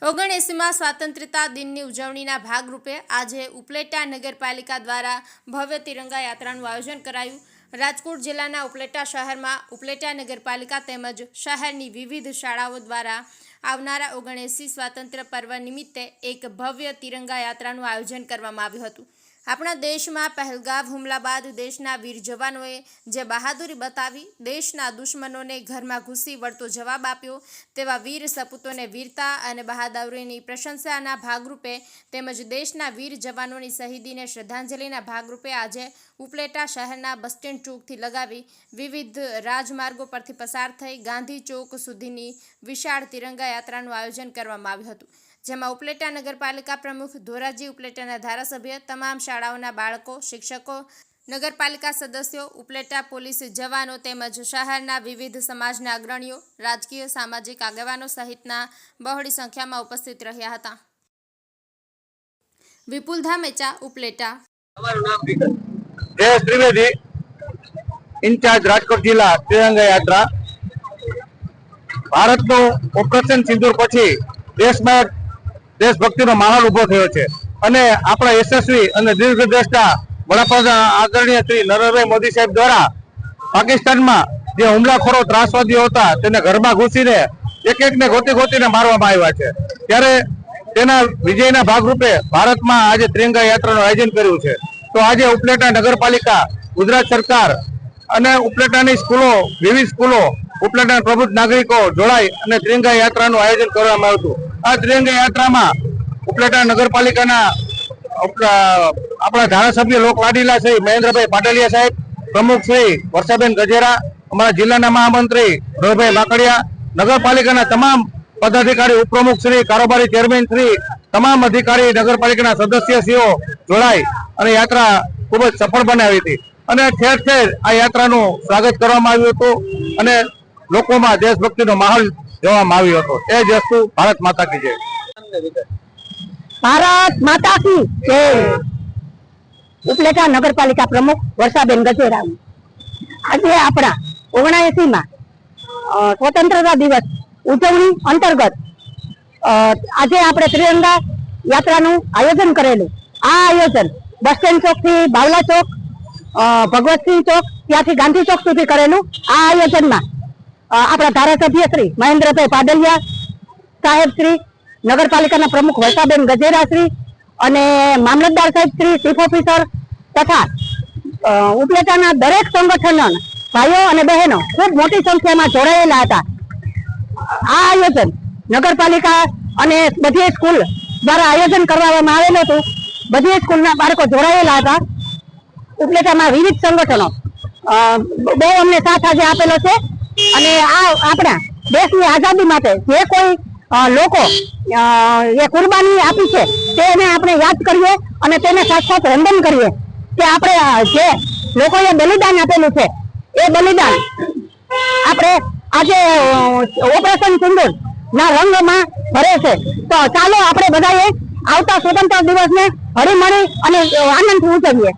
ઓગણએંસીમાં સ્વાતંત્ર્યતા દિનની ઉજવણીના ભાગરૂપે આજે ઉપલેટા નગરપાલિકા દ્વારા ભવ્ય તિરંગા યાત્રાનું આયોજન કરાયું। રાજકોટ જિલ્લાના ઉપલેટા શહેરમાં ઉપલેટા નગરપાલિકા તેમજ શહેરની વિવિધ શાળાઓ દ્વારા આવનારા 79 સ્વાતંત્ર્ય પર્વ નિમિત્તે એક ભવ્ય તિરંગા યાત્રાનું આયોજન કરવામાં આવ્યું હતું। આપણા દેશમાં પહેલગામ હુમલા બાદ દેશના વીર જવાનોએ જે બહાદુરી બતાવી દેશના દુશ્મનોને ઘરમાં ઘૂસી વળતો જવાબ આપ્યો તેવા વીર સપૂતોને વીરતા અને બહાદુરીની પ્રશંસાના ભાગરૂપે તેમજ દેશના વીર જવાનોની શહીદીને શ્રદ્ધાંજલિના ભાગરૂપે આજે ઉપલેટા શહેરના બસ સ્ટેન્ડ ચોકથી લગાવી વિવિધ રાજમાર્ગો પરથી પસાર થઈ ગાંધી ચોક સુધીની વિશાળ તિરંગા યાત્રાનું આયોજન કરવામાં આવ્યું હતું, જેમાં ઉપલેટા નગરપાલિકા પ્રમુખ ધોરાજી, ઉપલેટાના ધારાસભ્ય, તમામ શાળાઓના બાળકો, શિક્ષકો, નગરપાલિકા સદસ્યો, ઉપલેટા પોલીસ જવાનો તેમજ શહેરના વિવિધ સમાજના અગ્રણીઓ, રાજકીય સામાજિક આગેવાનો સહિતના બહોળી સંખ્યામાં ઉપસ્થિત રહ્યા હતા। વિપુલ ધામેચા, ઉપલેટા। જયેશ ત્રિવેદી, ઇન્ચાર્જ રાજકોટ જિલ્લા તિરંગા યાત્રા। ભારતનું ઓપરેશન સિંદૂર પછી દેશમાં દેશભક્તિનો માહોલ ઉભો થયો છે અને આપણા યશસ્વી અને દીર્ઘદ્રષ્ટા વડાપ્રધાન આદરણીય શ્રી નરેન્દ્રભાઈ મોદી સાહેબ દ્વારા પાકિસ્તાનમાં જે હુમલાખોરો ત્રાસવાદીઓ હતા તેને ઘરમાં ઘૂસીને એક-એકને ગોતીને મારવામાં આવ્યા છે, ત્યારે તેના વિજયના ભાગરૂપે ભારતમાં આજે તિરંગા યાત્રાનું આયોજન કર્યું છે। તો આજે ઉપલેટા નગરપાલિકા, ગુજરાત સરકાર અને ઉપલેટાની સ્કૂલો, વિવિધ સ્કૂલો, ઉપલેટાના પ્રબુદ્ધ નાગરિકો જોડાઈ અને તિરંગા યાત્રાનું આયોજન કરવામાં આવ્યું હતું। આ તિરંગા યાત્રામાં ઉપલેટા નગરપાલિકાના આપણા ધારાસભ્ય લોકલાડીલા શ્રી મહેન્દ્રભાઈ પાટલિયા સાહેબ, પ્રમુખ શ્રી વર્ષાબેન ગજેરા, અમારા જિલ્લાના મહામંત્રી રવિભાઈ માકડિયા, નગરપાલિકાના તમામ પદાધિકારી, ઉપપ્રમુખ શ્રી, કારોબારી ચેરમેન શ્રી, તમામ અધિકારી, નગરપાલિકાના સદસ્યશ્રીઓ જોડાઈ અને યાત્રા ખૂબ જ સફળ બનાવી હતી અને ઠેર ઠેર આ યાત્રાનું સ્વાગત કરવામાં આવ્યું હતું અને લોકોમાં દેશભક્તિનો માહોલ જોવામાં આવ્યો હતો। એ જ વસ્તુ ભારત માતા કી જય। ભારત માતા કી જય। ઉપલેટા નગરપાલિકા પ્રમુખ વર્ષાબેન ગજેરા। આજે આપણા 79માં સ્વતંત્રતા દિવસ ઉજવણી અંતર્ગત આજે આપણે તિરંગા યાત્રાનું આયોજન કરેલું। આ આયોજન બસ સ્ટેન્ડ ચોક થી બાવલા ચોક, ભગવતસિંહ ચોક, ત્યાંથી ગાંધી ચોક સુધી કરેલું। આ આયોજનમાં આપણા ધારાસભ્ય શ્રી મહેન્દ્રભાઈ પાડલિયા સાહેબ શ્રી, નગરપાલિકાના પ્રમુખ વર્ષાબેન ગજેરા શ્રી અને મામલતદાર સાહેબ શ્રી, ચીફ ઓફિસર તથા ઉપલેટાના દરેક સંગઠનના ભાઈઓ અને બહેનો ખૂબ મોટી સંખ્યામાં જોડાયેલા હતા। આ આયોજન નગરપાલિકા અને બધી સ્કૂલ દ્વારા આયોજન કરવામાં આવેલું હતું। બધી સ્કૂલના બાળકો જોડાયેલા હતા। ઉપલેટામાં વિવિધ સંગઠનો બહુ અમને સાથ આજે આપેલો છે અને આ આપણા દેશની આઝાદી માટે જે કોઈ લોકો એ કુરબાની આપી છે તેને આપણે યાદ કરીએ અને તેને સાક્ષાત વંદન કરીએ કે આપણે જે લોકોએ બલિદાન આપેલું છે એ બલિદાન આપણે આજે ઓપરેશન સિંદૂર ના રંગમાં ભરે છે। તો ચાલો આપણે બધાએ આવતા સ્વતંત્ર દિવસને હળીમળી અને આનંદથી ઉજવીએ।